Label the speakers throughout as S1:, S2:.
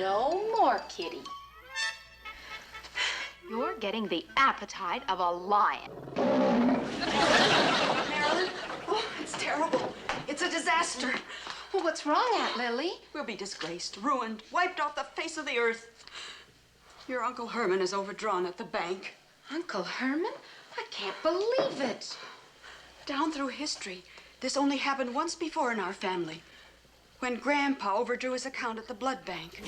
S1: No more, Kitty.
S2: You're getting the appetite of a lion.
S3: Marilyn? Oh, it's terrible. It's a disaster.
S1: Well, what's wrong, Aunt Lily?
S3: We'll be disgraced, ruined, wiped off the face of the earth. Your Uncle Herman is overdrawn at the bank.
S1: Uncle Herman? I can't believe it.
S3: Down through history, this only happened once before in our family, when Grandpa overdrew his account at the blood bank.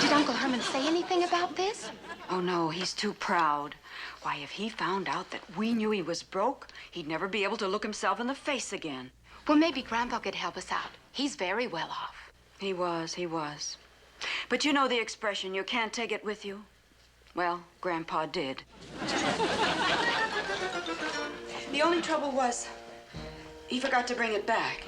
S1: Did Uncle Herman say anything about this?
S3: Oh, no, he's too proud. Why, if he found out that we knew he was broke, he'd never be able to look himself in the face again.
S1: Well, maybe Grandpa could help us out. He's very well off.
S3: He was. But you know the expression, you can't take it with you? Well, Grandpa did. The only trouble was, he forgot to bring it back.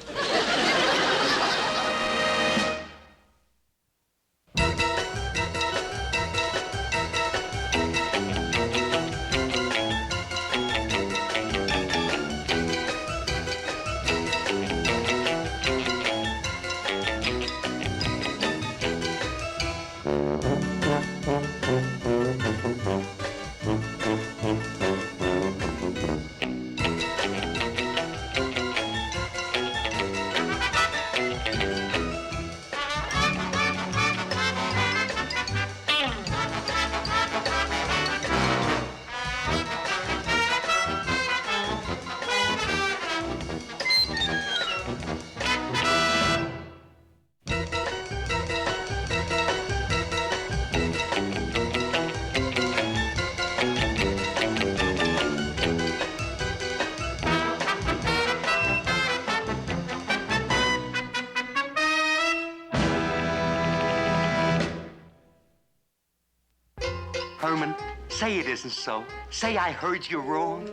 S4: Herman, say it isn't so. Say I heard you wrong.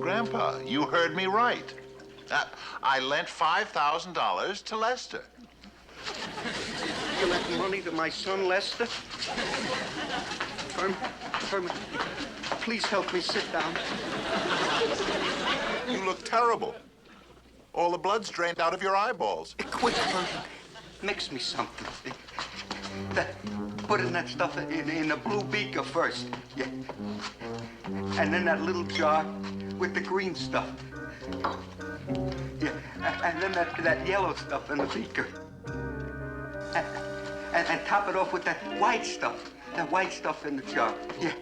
S5: Grandpa, you heard me right. I lent $5,000 to Lester.
S4: You lent money to my son, Lester? Herman, please help me sit down.
S5: You look terrible. All the blood's drained out of your eyeballs.
S4: Quick, Herman. Mix me something. Put in that stuff in the blue beaker first. Yeah. And then that little jar with the green stuff. Yeah. And then that yellow stuff in the beaker. And top it off with that white stuff. That white stuff in the jar. Yeah.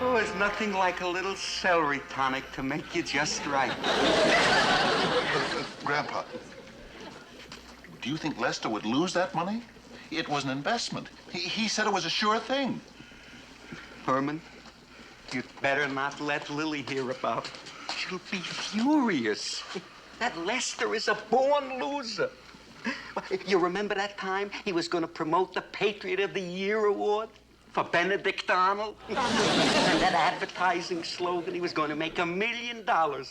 S4: Oh, it's nothing like a little celery tonic to make you just right.
S5: Grandpa, do you think Lester would lose that money? It was an investment. He said it was a sure thing.
S4: Herman, you'd better not let Lily hear about it. She'll be furious. That Lester is a born loser. You remember that time he was going to promote the Patriot of the Year award for Benedict Arnold? And that advertising slogan he was going to make $1 million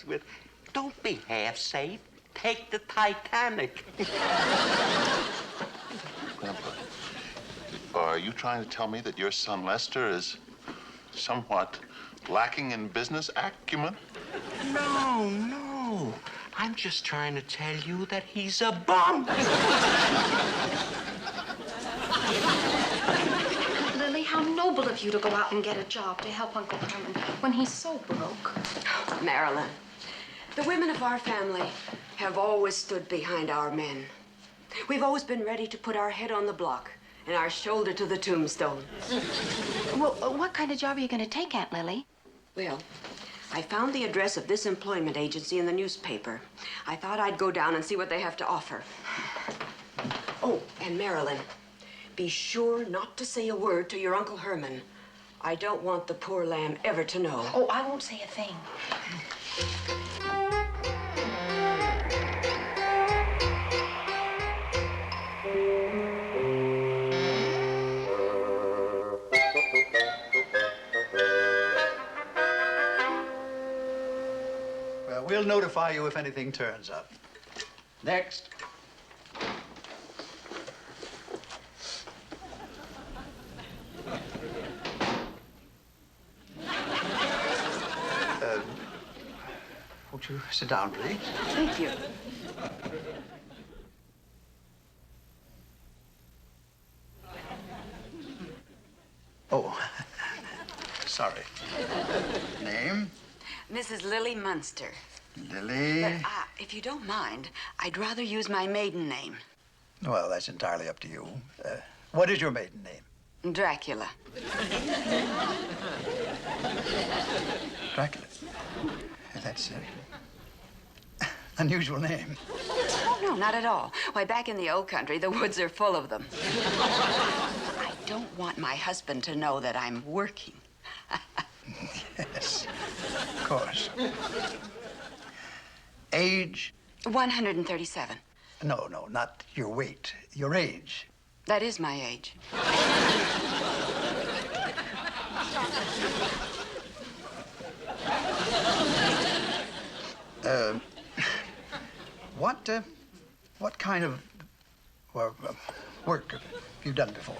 S4: with. Don't be half safe. Take the Titanic.
S5: Grandpa, are you trying to tell me that your son Lester is somewhat lacking in business acumen?
S4: No. I'm just trying to tell you that he's a bum.
S1: Lily, how noble of you to go out and get a job to help Uncle Herman when he's so broke.
S3: Marilyn, the women of our family have always stood behind our men. We've always been ready to put our head on the block and our shoulder to the tombstone.
S1: Well, what kind of job are you going to take, Aunt Lily?
S3: Well, I found the address of this employment agency in the newspaper. I thought I'd go down and see what they have to offer. Oh, and Marilyn, be sure not to say a word to your Uncle Herman. I don't want the poor lamb ever to know.
S1: Oh, I won't say a thing.
S6: We'll notify you if anything turns up. Next. Won't you sit down, please?
S3: Thank you.
S6: Oh, sorry. Name?
S3: Mrs. Lily Munster.
S6: Lily.
S3: But, if you don't mind, I'd rather use my maiden name.
S6: Well, that's entirely up to you. What is your maiden name?
S3: Dracula.
S6: Dracula. That's unusual name.
S3: Oh, no, not at all. Why, back in the old country, the woods are full of them. I don't want my husband to know that I'm working.
S6: Yes, of course. Age?
S3: 137.
S6: No, not your weight. Your age.
S3: That is my age.
S6: What kind of work have you done before?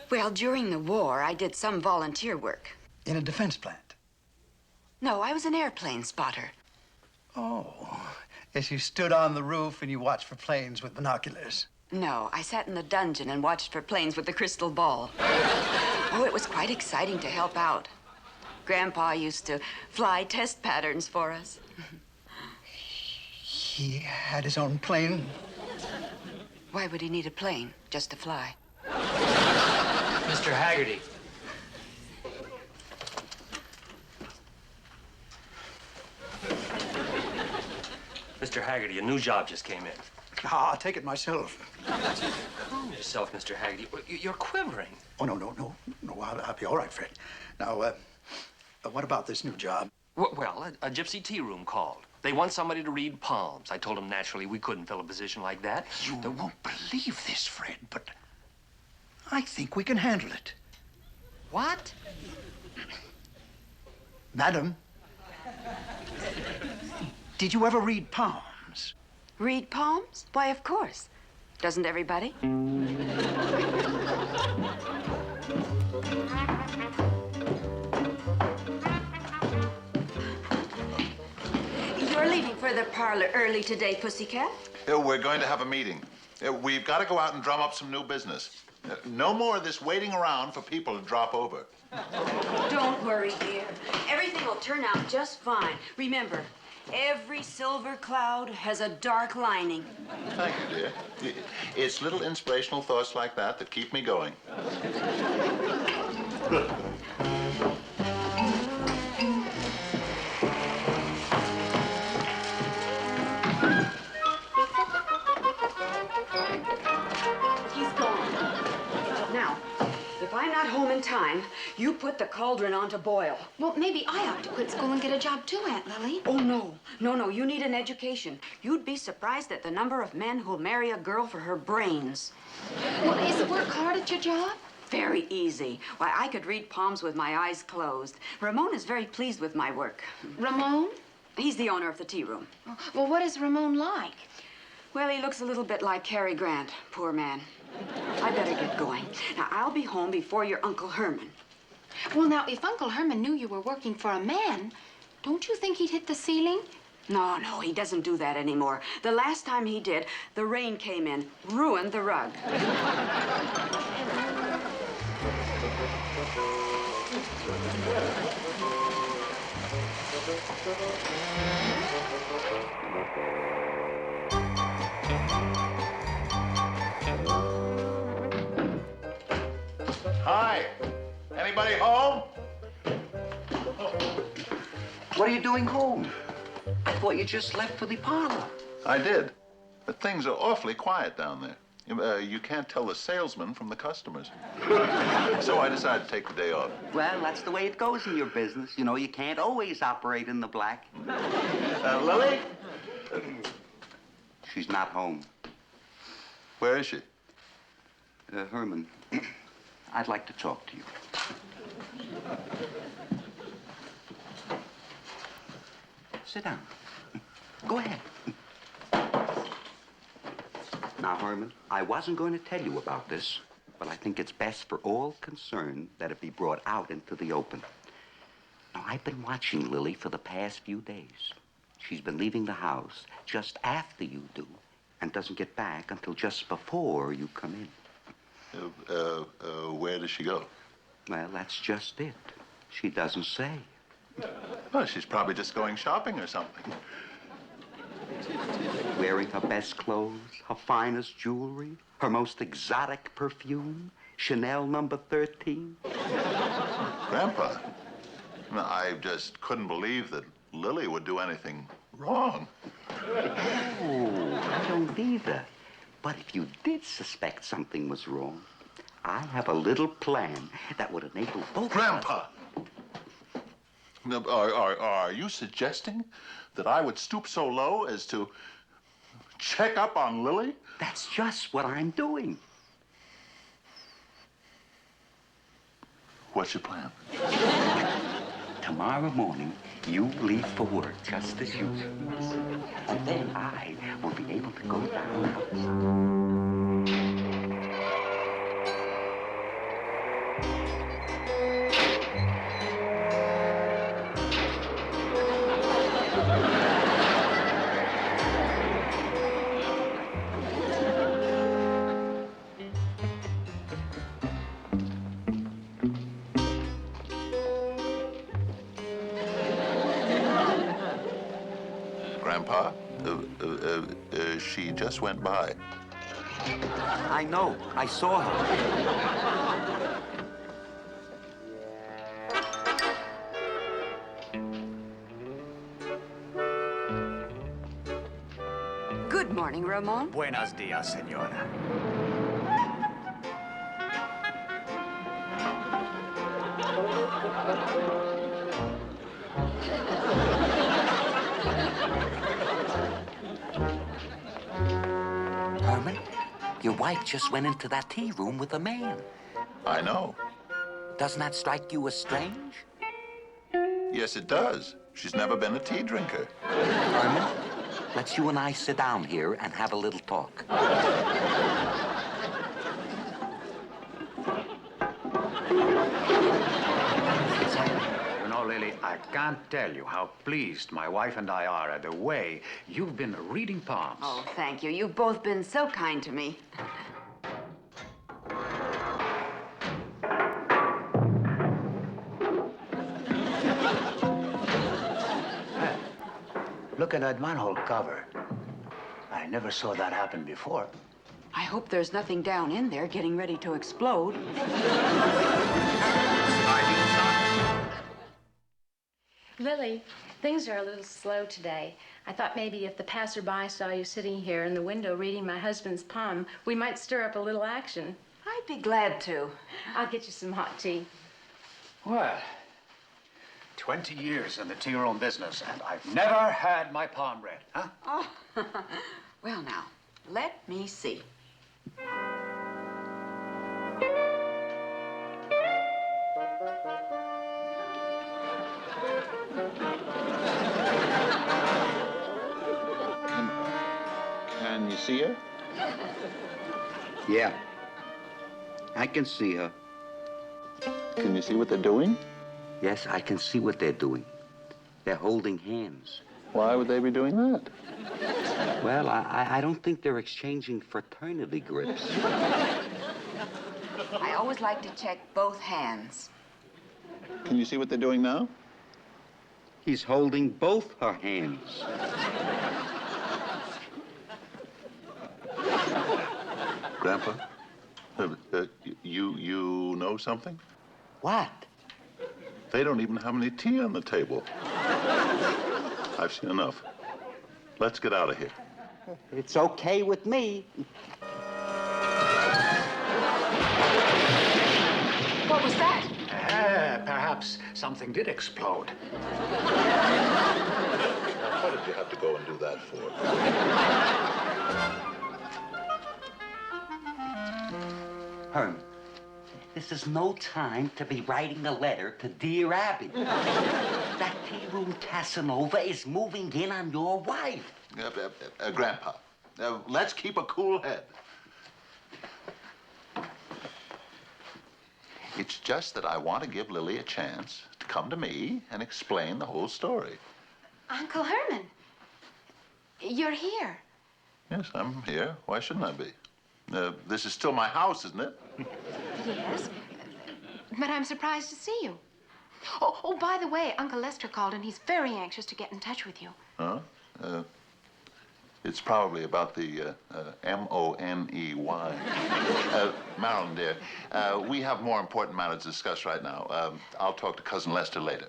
S3: Well, during the war, I did some volunteer work.
S6: In a defense plant?
S3: No, I was an airplane spotter.
S6: Oh, yes, you stood on the roof and you watched for planes with binoculars.
S3: No, I sat in the dungeon and watched for planes with the crystal ball. Oh, it was quite exciting to help out. Grandpa used to fly test patterns for us.
S6: He had his own plane?
S3: Why would he need a plane just to fly?
S7: Mr. Haggerty. Mr. Haggerty, a new job just came in.
S6: I'll take it myself.
S7: Calm yourself, Mr. Haggerty. You're quivering.
S6: Oh, no, I'll be all right, Fred. Now, what about this new job?
S7: Well, a gypsy tea room called. They want somebody to read palms. I told them naturally we couldn't fill a position like that.
S6: You won't believe this, Fred, but I think we can handle it.
S7: What?
S6: Madam, did you ever read palms?
S3: Read palms? Why, of course. Doesn't everybody? You're leaving for the parlor early today, Pussycat?
S5: We're going to have a meeting. We've got to go out and drum up some new business. No more of this waiting around for people to drop over.
S3: Don't worry, dear. Everything will turn out just fine. Remember, every silver cloud has a dark lining.
S5: Thank you, dear. It's little inspirational thoughts like that that keep me going.
S3: He's gone. Now, if I'm not home in time, you put the cauldron on to boil.
S1: Well, maybe I ought to quit school and get a job too, Aunt Lily.
S3: Oh, no. No, you need an education. You'd be surprised at the number of men who'll marry a girl for her brains.
S1: Well, is the work hard at your job?
S3: Very easy. Why, I could read palms with my eyes closed. Ramon is very pleased with my work.
S1: Ramon?
S3: He's the owner of the tea room.
S1: Well, what is Ramon like?
S3: Well, he looks a little bit like Cary Grant, poor man. I better get going. Now, I'll be home before your Uncle Herman.
S1: Well, now, if Uncle Herman knew you were working for a man, don't you think he'd hit the ceiling?
S3: No, he doesn't do that anymore. The last time he did, the rain came in, ruined the rug.
S5: Hi. Anybody home?
S4: What are you doing home? I thought you just left for the parlor.
S5: I did. But things are awfully quiet down there. You can't tell the salesman from the customers. So I decided to take the day off.
S4: Well, that's the way it goes in your business. You know, you can't always operate in the black. Lily? She's not home.
S5: Where is she?
S4: Herman, I'd like to talk to you. Sit down. Go ahead. Now, Herman, I wasn't going to tell you about this, But I think it's best for all concerned that it be brought out into the open. Now, I've been watching Lily for the past few days. She's been leaving the house just after you do and doesn't get back until just before you come in.
S5: Where does she go?
S4: Well, that's just it. She doesn't say.
S5: Oh, she's probably just going shopping or something.
S4: Wearing her best clothes, her finest jewelry, her most exotic perfume, Chanel number 13.
S5: Grandpa, I just couldn't believe that Lily would do anything wrong.
S4: Oh, I don't either. But if you did suspect something was wrong, I have a little plan that would enable both
S5: Grandpa!
S4: of us.
S5: Now, are you suggesting that I would stoop so low as to check up on Lily?
S4: That's just what I'm doing.
S5: What's your plan?
S4: Tomorrow morning, you leave for work just as usual. And then I will be able to go down outside.
S5: Grandpa, she just went by.
S4: I know. I saw her.
S3: Good morning, Ramon.
S6: Buenos dias, senora.
S4: Herman, your wife just went into that tea room with a man.
S5: I know.
S4: Doesn't that strike you as strange?
S5: Yes, it does. She's never been a tea drinker.
S4: Herman, let's you and I sit down here and have a little talk.
S6: You know, Lily, I can't tell you how pleased my wife and I are at the way you've been reading palms.
S3: Oh, thank you. You've both been so kind to me.
S6: Look at that manhole cover. I never saw that happen before.
S3: I hope there's nothing down in there getting ready to explode.
S8: Lily, things are a little slow today. I thought maybe if the passerby saw you sitting here in the window reading my husband's palm, we might stir up a little action.
S3: I'd be glad to.
S8: I'll get you some hot tea.
S6: Well, 20 years in the tea room business, and I've never had my palm read, huh?
S3: Oh, well now, let me see.
S5: Can you see her?
S4: Yeah. I can see her.
S5: Can you see what they're doing?
S4: Yes, I can see what they're doing. They're holding hands.
S5: Why would they be doing that?
S4: Well, I don't think they're exchanging fraternity grips.
S3: I always like to check both hands.
S5: Can you see what they're doing now?
S4: He's holding both her hands.
S5: Grandpa, you know something?
S4: What?
S5: They don't even have any tea on the table. I've seen enough. Let's get out of here.
S4: It's okay with me.
S2: What was that?
S6: Perhaps something did explode.
S5: What did you have to go and do that for?
S4: Herman, this is no time to be writing a letter to Dear Abby. That tea room Casanova is moving in on your wife.
S5: Grandpa, let's keep a cool head. It's just that I want to give Lily a chance to come to me and explain the whole story.
S2: Uncle Herman, you're here.
S5: Yes, I'm here. Why shouldn't I be? This is still my house, isn't it?
S2: Yes, but I'm surprised to see you. Oh, by the way, Uncle Lester called and he's very anxious to get in touch with you.
S5: Huh? It's probably about the M-O-N-E-Y. Marilyn, dear, we have more important matters to discuss right now. I'll talk to Cousin Lester later.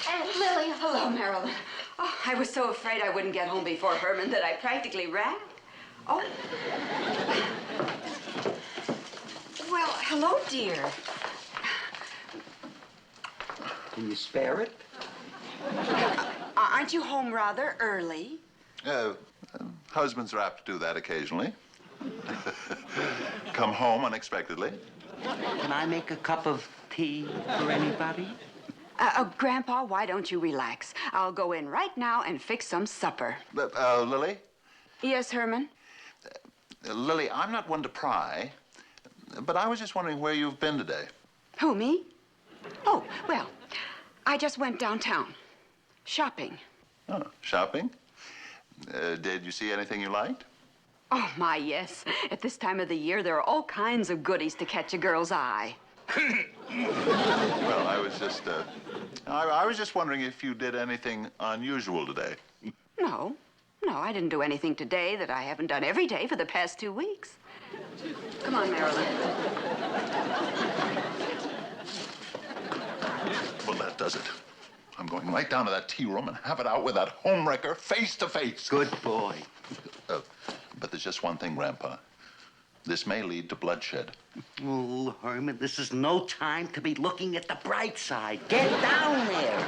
S3: Aunt Lily. Hello, Marilyn. Oh, I was so afraid I wouldn't get home before Herman that I practically ran. Oh. Well, hello, dear.
S4: Can you spare it?
S3: Aren't you home rather early?
S5: Husbands are apt to do that occasionally. Come home unexpectedly.
S4: Can I make a cup of tea for anybody?
S3: Grandpa, why don't you relax? I'll go in right now and fix some supper.
S5: Lily?
S3: Yes, Herman?
S5: Lily, I'm not one to pry, but I was just wondering where you've been today.
S3: Who, me? Oh, well, I just went downtown. Shopping.
S5: Oh, shopping? Did you see anything you liked?
S3: Oh, my, yes. At this time of the year, there are all kinds of goodies to catch a girl's eye.
S5: Well, I was just wondering if you did anything unusual today.
S3: No, I didn't do anything today that I haven't done every day for the past 2 weeks. Come on, Marilyn.
S5: Well, that does it. I'm going right down to that tea room and have it out with that homewrecker face to face.
S4: Good boy.
S5: But there's just one thing, Grandpa. This may lead to bloodshed.
S4: Oh, Herman, this is no time to be looking at the bright side. Get down there.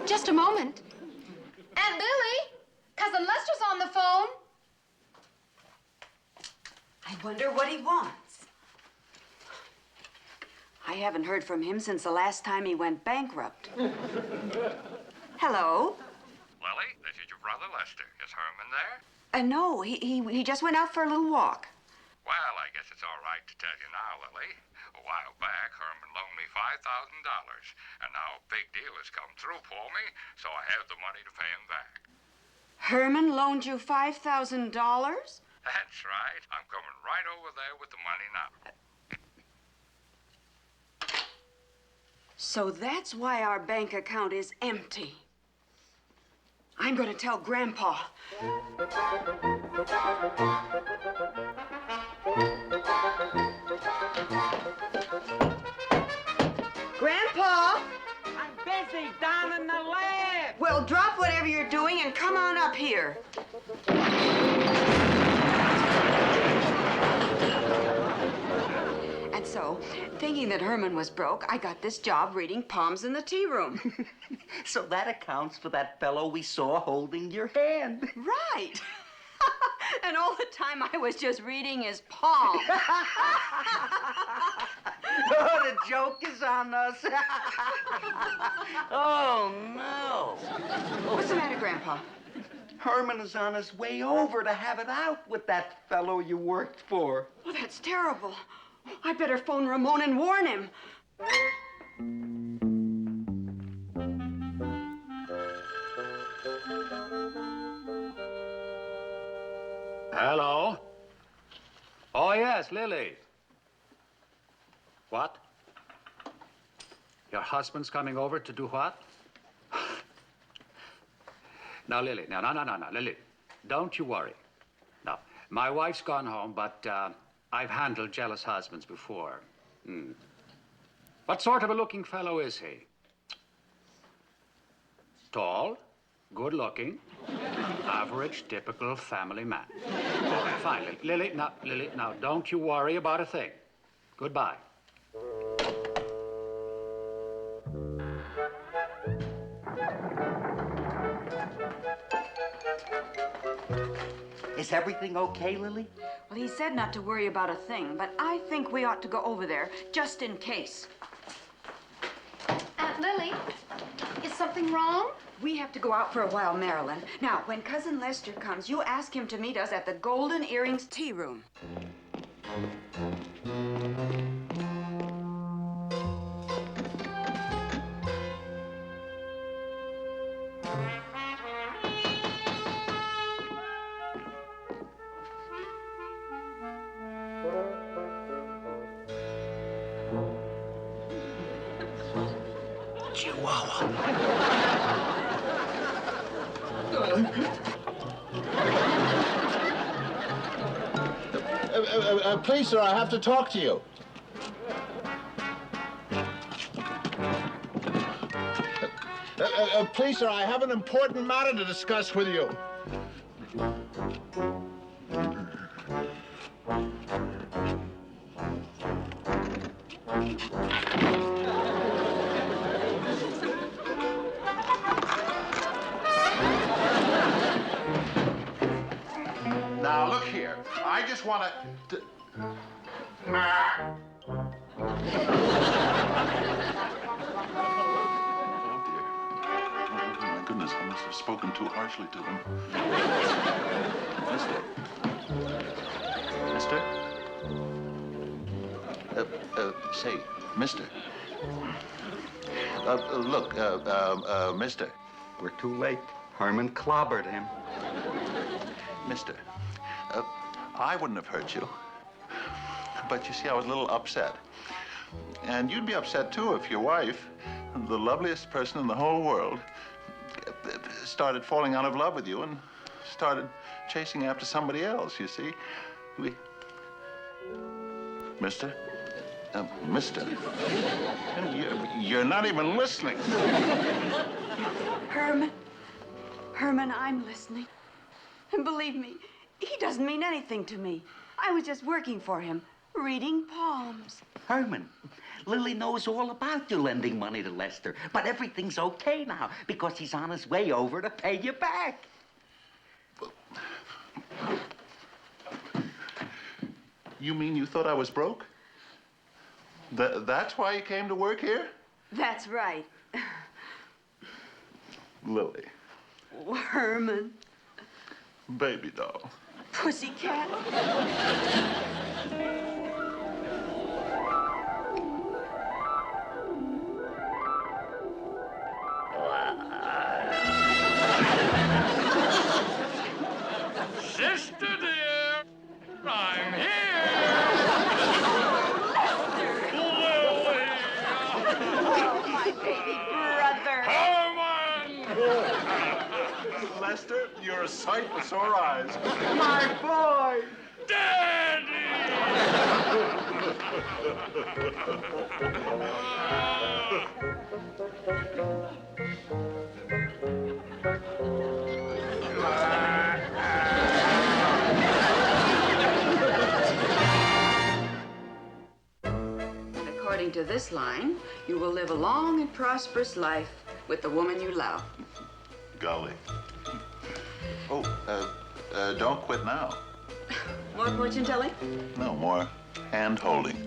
S2: Just a moment. Aunt Lily, Cousin Lester's on the phone.
S3: I wonder what he wants. I haven't heard from him since the last time he went bankrupt. Hello?
S6: Lily, this is your brother Lester. Is Herman there?
S3: No, he just went out for a little walk.
S6: Well, I guess it's all right to tell you now, Lily. A while back, Herman loaned me $5,000, and now a big deal has come through for me, so I have the money to pay him back.
S3: Herman loaned you $5,000?
S6: That's right. I'm coming right over there with the money now.
S3: So that's why our bank account is empty. I'm going to tell Grandpa. Grandpa!
S4: I'm busy down in the lab.
S3: Well, drop whatever you're doing and come on up here. And so, thinking that Herman was broke, I got this job reading palms in the tea room.
S4: So that accounts for that fellow we saw holding your hand.
S3: Right. And all the time I was just reading his palm.
S4: Oh, the joke is on us. Oh, no.
S3: What's the matter, Grandpa?
S4: Herman is on his way over to have it out with that fellow you worked for.
S3: Oh, that's terrible. I better phone Ramon and warn him.
S6: Hello? Oh, yes, Lily. What? Your husband's coming over to do what?
S9: Now, Lily, no, Lily, don't you worry. Now, my wife's gone home, but I've handled jealous husbands before. What sort of a looking fellow is he? Tall, good-looking, average, typical family man. Okay, fine, Lily, now, don't you worry about a thing. Goodbye.
S4: Is everything okay, Lily?
S3: Well, he said not to worry about a thing, but I think we ought to go over there just in case.
S2: Aunt Lily, is something wrong?
S3: We have to go out for a while, Marilyn. Now, when Cousin Lester comes, you ask him to meet us at the Golden Earrings Tea Room.
S5: Please, sir, I have to talk to you. Please, sir, I have an important matter to discuss with you. Now, look here. I just want to... Oh, dear. Oh, my goodness, I must have spoken too harshly to him. Mister? Say, mister. Look, mister.
S4: We're too late. Herman clobbered him.
S5: Mister, I wouldn't have hurt you. But you see, I was a little upset. And you'd be upset, too, if your wife, the loveliest person in the whole world, started falling out of love with you and started chasing after somebody else, you see. Mister? Mister? You're not even listening.
S3: Herman, I'm listening. And believe me, he doesn't mean anything to me. I was just working for him, reading palms.
S4: Herman, Lily knows all about you lending money to Lester, but everything's okay now because he's on his way over to pay you back.
S5: You mean you thought I was broke? That's why you came to work here?
S3: That's right.
S5: Lily.
S3: Oh, Herman.
S5: Baby doll.
S3: Pussycat.
S6: Sister dear, I'm here. Lily.
S3: Oh, my baby brother.
S6: Herman.
S5: Lester, you're a sight for sore eyes.
S4: My boy!
S3: According to this line, you will live a long and prosperous life with the woman you love.
S5: Golly. Oh, don't quit now.
S3: More fortune telling?
S5: No, more hand-holding.